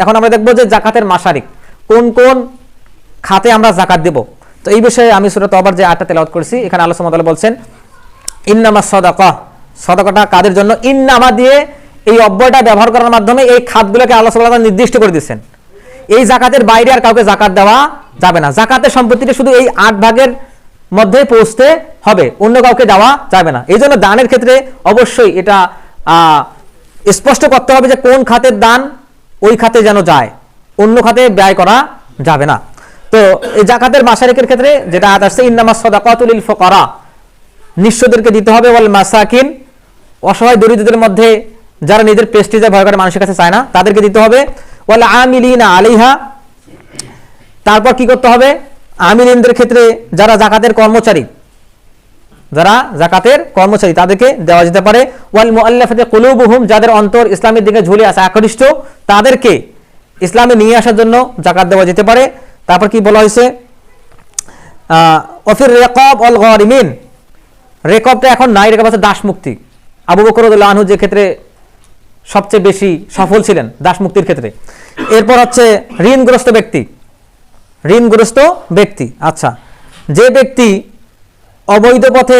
এখন আমরা দেখব যে জাকাতের মাসারিক কোন কোন খাতে আমরা জাকাত দেব। তো এই বিষয়ে আমি সূরা তওবার যে আয়াতটা তেলাওয়াত করেছি, এখানে আল্লাহ সুবহানাহু ওয়া তাআলা বলছেন ইন্নামাস সাদাকা, সাদাকাটা কাদের জন্য, ইন্নামা দিয়ে এই অব্যয়টা ব্যবহার করার মাধ্যমে এই খাতগুলোকে আল্লাহ সুবহানাহু ওয়া তাআলা নির্দিষ্ট করে দিয়েছেন। এই জাকাতের বাইরে আর কাউকে জাকাত দেওয়া যাবে না। জাকাতের সম্পত্তিটা শুধু এই 8 ভাগের মধ্যে পৌঁছতে হবে, অন্য কাউকে দেওয়া যাবে না। এই জন্য দানের ক্ষেত্রে অবশ্যই এটা স্পষ্ট করতে হবে যে কোন খাতের দান ওই খাতে যেন যায়, অন্য খাতে ব্যয় করা যাবে না। তো এই জাকাতের মাসারিকের ক্ষেত্রে যেটা আয়াত আসছে ইন্নামাস সাদাকাতু লিল ফুকারা, নিঃস্বদেরকে দিতে হবে, ওয়াল মাসাকিন, অসহায় দরিদ্রদের মধ্যে যারা নিজের প্রেস্টিজে ভয় করে মানুষের কাছে চায় না তাদেরকে দিতে হবে, ওয়াল আমিলিনা আলাইহা, তারপর কি করতে হবে, আমিলিনদের ক্ষেত্রে যারা জাকাতের কর্মচারী, তাদেরকে দেওয়া যেতে পারে, ওয়াল মুআল্লাফাতি কুলুবুহুম, যাদের অন্তর ইসলামের দিকে ঝুলে আছে আকৃষ্ট, তাদেরকে ইসলামে নিয়ে আসার জন্য জাকাত দেওয়া যেতে পারে। তারপর কি বলা হয়েছে, ওয়াফির রিকাব ওয়াল গারিমিন, রেকবটা এখন নাই, রেকব আছে দাস মুক্তি। আবু বকর রাদিয়াল্লাহু আনহু যে ক্ষেত্রে সবচেয়ে বেশি সফল ছিলেন দাস মুক্তির ক্ষেত্রে। এরপর হচ্ছে ঋণগ্রস্ত ব্যক্তি। আচ্ছা, যে ব্যক্তি অবৈধ পথে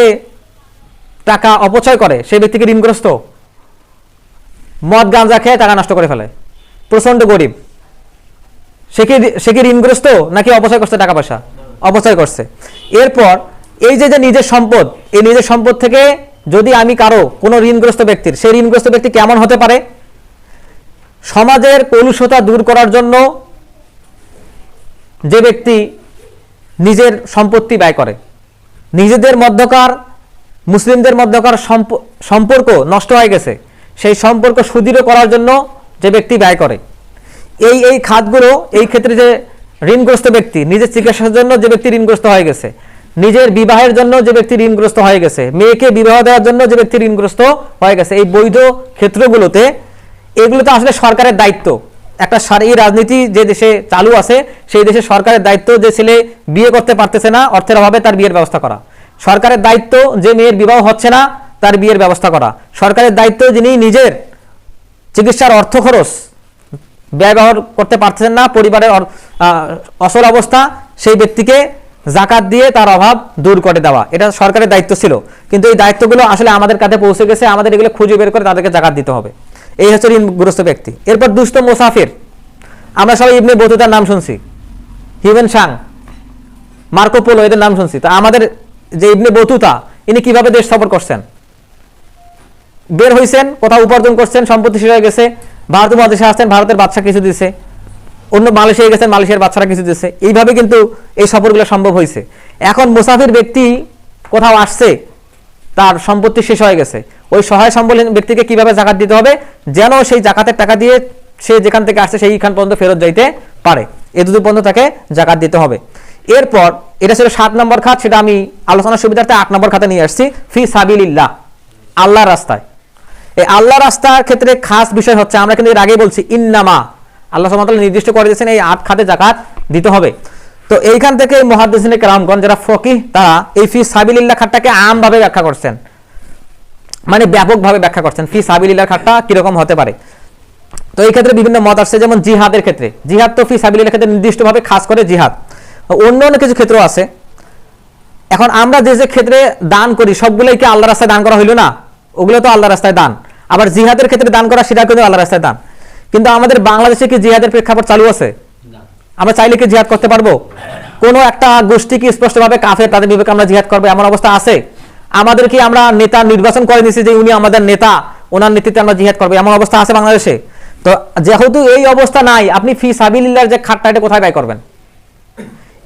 টাকা অপচয় করে সেই ব্যক্তিকে ঋণগ্রস্ত, মদ গাঁজা খেয়ে টাকা নষ্ট করে ফেলে, প্রচন্ড গরিব, সে কি ঋণগ্রস্ত নাকি অপচয় করছে টাকা পয়সা? অপচয় করছে। এরপর এই যে নিজের সম্পদ, এই নিজের সম্পদ থেকে যদি আমি কারো কোনো ঋণগ্রস্ত ব্যক্তির, সেই ঋণগ্রস্ত ব্যক্তি কেমন হতে পারে, সমাজের কলুষতা দূর করার জন্য যে ব্যক্তি নিজের সম্পত্তি ব্যয় করে, নিজেদের মধ্যকার মুসলিমদের মধ্যকার সম্পর্ক নষ্ট হয়ে গেছে, সেই সম্পর্ক সুদৃঢ় করার জন্য যে ব্যক্তি ব্যয় করে, এই খাতগুলো, এই ক্ষেত্রে যে ঋণগ্রস্ত ব্যক্তি, নিজের চিকিৎসার জন্য যে ব্যক্তি ঋণগ্রস্ত হয়ে গেছে, নিজের বিবাহের জন্য যে ব্যক্তি ঋণগ্রস্ত হয়ে গেছে, মেয়েকে বিবাহ দেওয়ার জন্য যে ব্যক্তি ঋণগ্রস্ত হয়ে গেছে, এই বৈধ ক্ষেত্রগুলোতে এগুলোতে আসলে সরকারের দায়িত্ব। একটা এই রাজনীতি যে দেশে চালু আছে সেই দেশে সরকারের দায়িত্ব যে ছেলে বিয়ে করতে পারতেছে না অর্থের অভাবে তার বিয়ের ব্যবস্থা করা, সরকারের দায়িত্ব যে মেয়ের বিবাহ হচ্ছে না তার বিয়ের ব্যবস্থা করা, সরকারের দায়িত্ব যিনি নিজের চিকিৎসার অর্থ খরচ ব্যবহার করতে পারতেছেন না, পরিবারের অসল অবস্থা, সেই ব্যক্তিকে জাকাত দিয়ে তার অভাব দূর করে দেওয়া, এটা সরকারের দায়িত্ব ছিল। কিন্তু এই দায়িত্বগুলো আসলে আমাদের কাছে পৌঁছে গেছে, আমাদের এগুলো খুঁজে বের করে তাদেরকে জাকাত দিতে হবে। এই হচ্ছে ঋণগ্রস্ত ব্যক্তি। এরপর দুস্থ মুসাফির, আমরা সবাই ইবনে বতুতার নাম শুনছি, হিউয়েন সাং, মার্কো পোলো, এদের নাম শুনছি। তো আমাদের যে ইবনে বতুতা, ইনি কিভাবে দেশ সফর করছেন, বের হয়েছেন, কোথাও উপার্জন করছেন, সম্পত্তি শেষ হয়ে গেছে, ভারত মহাদেশে আসছেন, ভারতের বাদশা কিছু দিছে, অন্য মালয়েশিয়ায় গেছেন, মালয়েশিয়ার বাচ্চারা কিছু দিচ্ছে, এইভাবে কিন্তু এই সফরগুলো সম্ভব হয়েছে। এখন মুসাফির ব্যক্তি কোথাও আসছে, তার সম্পত্তি শেষ হয়ে গেছে, ওই সহায় সম্বল ব্যক্তিকে কিভাবে জাকাত দিতে হবে, যেন সেই জাকাতের টাকা দিয়ে সে যেখান থেকে আসছে সেইখান পর্যন্ত ফেরত যাইতে পারে, এই দুটো পর্যন্ত তাকে জাকাত দিতে হবে। এরপর এটা ছিল 7 নম্বর খাত, সেটা আমি আলোচনার সুবিধার্থে 8 নম্বর খাতে নিয়ে আসছি, ফি সাবিলিল্লাহ, আল্লাহর রাস্তায়। এই আল্লাহর রাস্তার ক্ষেত্রে খাস বিষয় হচ্ছে, আমরা কিন্তু এর আগেই বলছি ইন্নামা, আল্লাহ সুবহানাহু ওয়া তাআলা নির্দিষ্ট করে দিয়েছেন এই 8 খাতে জাকাত দিতে হবে। তো এইখান থেকে মুহাদ্দিসিনে কেরামগণ যারা ফকিহ, তারা এই ফি সাবিলিল্লাহ খাতটাকে আমভাবে ব্যাখ্যা করছেন, মানে ব্যাপকভাবে ব্যাখ্যা করছেন ফি সাবিলিল্লাহ খাতটা কিরকম হতে পারে। তো এই ক্ষেত্রে বিভিন্ন মত আসছে, যেমন জিহাদের ক্ষেত্রে, জিহাদ তো ফি সাবিলিল্লাহ ক্ষেত্রে নির্দিষ্টভাবে খাস করে জিহাদ, অন্য অন্য কিছু ক্ষেত্র আছে। এখন আমরা যে ক্ষেত্রে দান করি সবগুলোই কি আল্লাহর রাস্তায় দান করা হইল না? ওগুলো তো আল্লাহর রাস্তায় দান। আবার জিহাদের ক্ষেত্রে দান করা, সেটা কিন্তু আল্লাহর রাস্তায় দান। কিন্তু আমাদের বাংলাদেশে কি জিহাদের প্রেক্ষাপট চালু আছে? আমরা চাইলে কি জিহাদ করতে পারবো? কোনো একটা গোষ্ঠী কি স্পষ্টভাবে কাফের, তাদের বিবেকে আমরা জিহাদ করবো এমন অবস্থা আছে? আমাদের কি আমরা নেতা নির্বাচন করে নিছি যে উনি আমাদের নেতা, ওনার নেতৃত্বে আমরা জিহাদ করবো এমন অবস্থা আছে বাংলাদেশে? তো যেহেতু এই অবস্থা নাই, আপনি ফি সাবিলিল্লাহর যে খাতটা এটা কোথায় ব্যয় করবেন?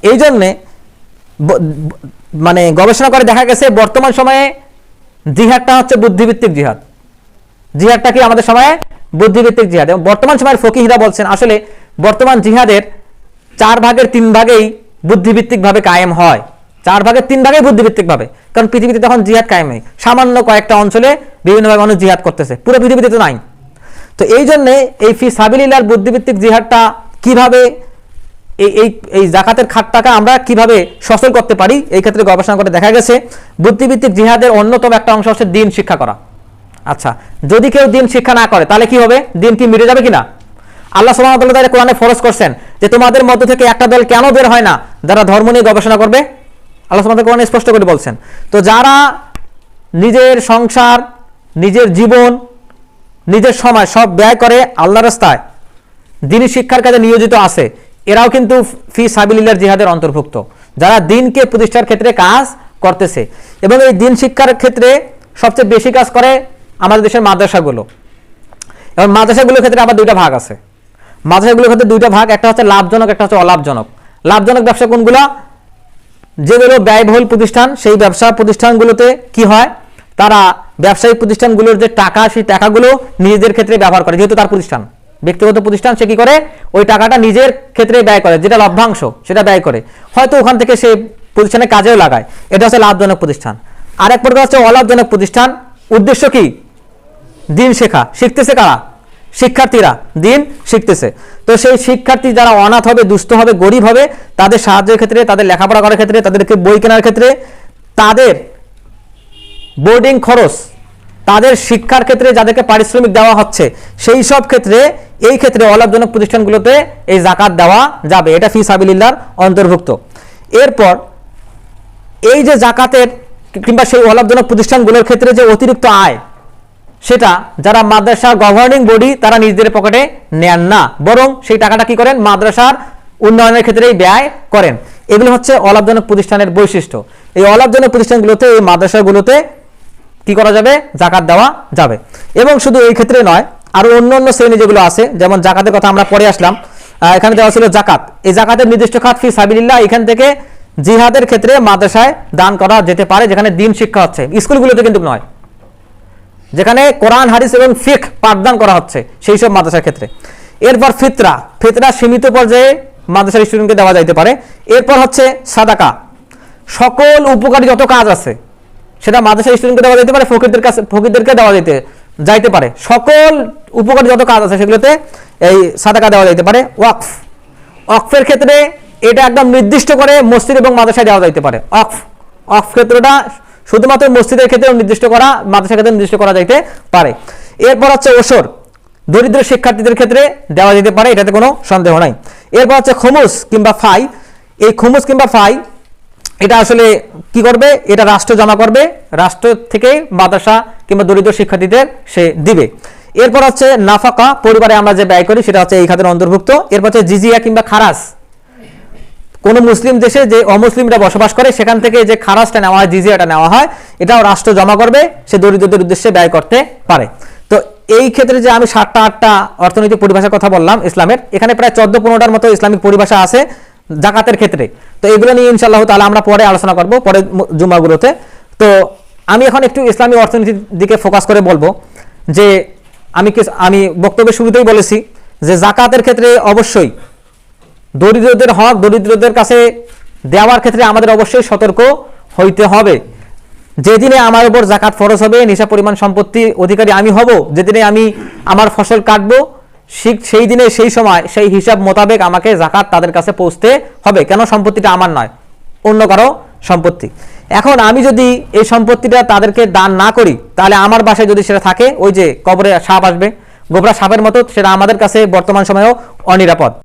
এই জন্যে মানে গবেষণা করে দেখা গেছে বর্তমান সময়ে জিহাদটা হচ্ছে বুদ্ধিভিত্তিক জিহাদ। জিহাদটা কি আমাদের সময়ে বুদ্ধিভিত্তিক জিহাদ, এবং বর্তমান সময়ের ফকিহরা বলছেন আসলে বর্তমান জিহাদের 4 ভাগের 3 ভাগেই বুদ্ধিভিত্তিকভাবে কায়েম হয়, 4 ভাগের 3 ভাগেই বুদ্ধিভিত্তিকভাবে। কারণ পৃথিবীতে তখন জিহাদ কায়েম নেই, সামান্য কয়েকটা অঞ্চলে বিভিন্নভাবে মানুষ জিহাদ করতেছে, পুরো পৃথিবীতে তো নাই। তো এই জন্যে এই ফি সাবিলিল্লাহর বুদ্ধিভিত্তিক জিহাদটা কিভাবে, এই জাকাতের খাতটাকে আমরা কিভাবে সচল করতে পারি, এই ক্ষেত্রে গবেষণা করে দেখা গেছে বুদ্ধিভিত্তিক জিহাদের অন্যতম একটা অংশ হচ্ছে দ্বীন শিক্ষা করা। আচ্ছা, যদি কেউ দ্বীন শিক্ষা না করে তাহলে কি হবে? দ্বীন কি মিটে যাবে কিনা? আল্লাহ সুবহানাহু ওয়া তাআলা কোরআনে ফরজ করছেন যে তোমাদের মধ্য থেকে একটা দল কেন বের হয় না যারা ধর্ম নিয়ে গবেষণা করবে? আল্লাহ সুবহানাহু ওয়া তাআলা কোরআনে স্পষ্ট করে বলছেন। তো যারা নিজের সংসার, নিজের জীবন, নিজের সময় সব ব্যয় করে আল্লাহর রাস্তায় দ্বীনি শিক্ষার কাজে নিয়োজিত আছে, এরাও কিন্তু ফি সাবিলিল্লাহ জিহাদের অন্তর্ভুক্ত, যারা দ্বীনকে প্রতিষ্ঠার ক্ষেত্রে কাজ করতেছে। এবং এই দ্বীন শিক্ষার ক্ষেত্রে সবচেয়ে বেশি কাজ করে আমাদের দেশের মাদ্রাসাগুলো। এবং মাদ্রাসাগুলোর ক্ষেত্রে আবার দুইটা ভাগ আছে। মাদ্রাসাগুলোর ক্ষেত্রে দুইটা ভাগ, একটা হচ্ছে লাভজনক, একটা হচ্ছে অলাভজনক। লাভজনক ব্যবসা কোনগুলো? যেগুলো ব্যয়বহুল প্রতিষ্ঠান, সেই ব্যবসা প্রতিষ্ঠানগুলোতে কি হয়, তারা ব্যবসায়িক প্রতিষ্ঠানগুলোর যে টাকা, সেই টাকাগুলো নিজেদের ক্ষেত্রে ব্যবহার করে। যেহেতু তার প্রতিষ্ঠান, ব্যক্তিগত প্রতিষ্ঠান, সে কি করে ওই টাকাটা নিজের ক্ষেত্রে ব্যয় করে, যেটা লভ্যাংশ সেটা ব্যয় করে, হয়তো ওখান থেকে সে প্রতিষ্ঠানে কাজেও লাগায়। এটা হচ্ছে লাভজনক প্রতিষ্ঠান। আরেক প্রকার হচ্ছে অলাভজনক প্রতিষ্ঠান। উদ্দেশ্য কি? দ্বীন শেখা। শিখতেছে কারা? শিক্ষার্থীরা দ্বীন শিখতেছে। তো সেই শিক্ষার্থী যারা অনাথ হবে, দুস্থ হবে, গরিব হবে, তাদের সাহায্যের ক্ষেত্রে, তাদের লেখাপড়া করার ক্ষেত্রে, তাদেরকে বই কেনার ক্ষেত্রে, তাদের বোর্ডিং খরচ, তাদের শিক্ষার ক্ষেত্রে যাদেরকে পারিশ্রমিক দেওয়া হচ্ছে, সেই সব ক্ষেত্রে এই ক্ষেত্রে অলাভজনক প্রতিষ্ঠানগুলোতে এই যাকাত দেওয়া যাবে। এটা ফি সাবিলিল্লাহর অন্তর্ভুক্ত। এরপর এই যে জাকাতের কিংবা সেই অলাভজনক প্রতিষ্ঠানগুলোর ক্ষেত্রে যে অতিরিক্ত আয়, সেটা যারা মাদ্রাসার গভর্নিং বডি তারা নিজেদের পকেটে নেন না, বরং সেই টাকাটা কি করেন? মাদ্রাসার উন্নয়নের ক্ষেত্রেই ব্যয় করেন। এগুলো হচ্ছে অলাভজনক প্রতিষ্ঠানের বৈশিষ্ট্য। এই অলাভজনক প্রতিষ্ঠানগুলোতে, এই মাদ্রাসাগুলোতে কি করা যাবে? জাকাত দেওয়া যাবে। এবং শুধু এই ক্ষেত্রে নয়, আরো অন্য অন্য শ্রেণী যেগুলো আছে, যেমন জাকাতের কথা আমরা পরে আসলাম, এখানে দেওয়া ছিল জাকাত। এই জাকাতের নির্দিষ্ট খাত ফি সাবিলিল্লাহ, এখান থেকে জিহাদের ক্ষেত্রে মাদ্রাসায় দান করা যেতে পারে, যেখানে দ্বীন শিক্ষা হচ্ছে। স্কুলগুলোতে কিন্তু নয়, যেখানে কোরআন, হাদিস এবং ফিকহ পাঠদান করা হচ্ছে, সেই সব মাদ্রাসার ক্ষেত্রে। এরপর ফিতরা। ফিতরা সীমিত পর্যায়ে মাদ্রাসার স্টুডেন্টকে দেওয়া যাইতে পারে। এরপর হচ্ছে সাদাকা। সকল উপকারী যত কাজ আছে সেটা মাদ্রাসার স্টুডেন্টকে দেওয়া যেতে পারে, ফকিরদেরকে দেওয়া যাইতে পারে। সকল উপকারী যত কাজ আছে সেগুলোতে এই সাদাকা দেওয়া যেতে পারে। ওয়াকফ। ওয়াকফের ক্ষেত্রে এটা একদম নির্দিষ্ট করে মসজিদ এবং মাদ্রাসায় দেওয়া যাইতে পারে। ওয়াকফ ক্ষেত্রটা শুধুমাত্র মসজিদের ক্ষেত্রে নির্দিষ্ট করা, মাদ্রাসার ক্ষেত্রে নির্দিষ্ট করা যাইতে পারে। এরপর হচ্ছে ওসর। দরিদ্র শিক্ষার্থীদের ক্ষেত্রে দেওয়া যেতে পারে, এটাতে কোনো সন্দেহ নাই। এরপর হচ্ছে খুমুস কিংবা ফাই। এই খুমুস কিংবা ফাই এটা আসলে কি করবে? এটা রাষ্ট্র জমা করবে, রাষ্ট্র থেকে মাদ্রাসা কিংবা দরিদ্র শিক্ষার্থীদের সে দিবে। এরপর হচ্ছে নাফাকা, পরিবারে আমরা যে ব্যয় করি সেটা হচ্ছে এই খাতের অন্তর্ভুক্ত। এরপর হচ্ছে জিজিয়া কিংবা খারাজ। কোন মুসলিম দেশে যে অমুসলিমরা বসবাস করে সেখান থেকে যে খারাজটা নেওয়া হয়, জিজিয়াটা নেওয়া হয়, এটাও রাষ্ট্র জমা করবে, সে দরিদ্রদের উদ্দেশ্যে ব্যয় করতে পারে। তো এই ক্ষেত্রে যে আমি 7টা অর্থনৈতিক পরিভাষার কথা বললাম ইসলামের, এখানে প্রায় 14-15টার মতো ইসলামিক পরিভাষা আছে জাকাতের ক্ষেত্রে। তো এগুলো নিয়ে ইনশাআল্লাহ তাআলা আমরা পরে আলোচনা করব, পরে জুমাগুলোতে। তো আমি এখন একটু ইসলামী অর্থনীতির দিকে ফোকাস করে বলবো যে আমি বক্তব্যের শুরুতেই বলেছি যে জাকাতের ক্ষেত্রে অবশ্যই দরিদ্রদের হক দরিদ্রদের কাছে দেওয়ার ক্ষেত্রে আমাদের অবশ্যই সতর্ক হইতে হবে। যেদিনে আমার উপর জাকাত ফরজ হবে, নিশা পরিমাণ সম্পত্তি অধিকারী আমি হব, যেদিনে আমি আমার ফসল কাটবো, সেই দিনে সেই সময় সেই হিসাব মোতাবেক আমাকে জাকাত তাদের কাছে পৌঁছতে হবে। কেন? সম্পত্তিটা আমার নয়, অন্য কারো সম্পত্তি। এখন আমি যদি এই সম্পত্তিটা তাদেরকে দান না করি, তাহলে আমার বাসায় যদি সেটা থাকে, ওই যে কবরে সাপ আসবে, গোবরা সাপের মতো, সেটা আমাদের কাছে বর্তমান সময়েও অনিরাপদ।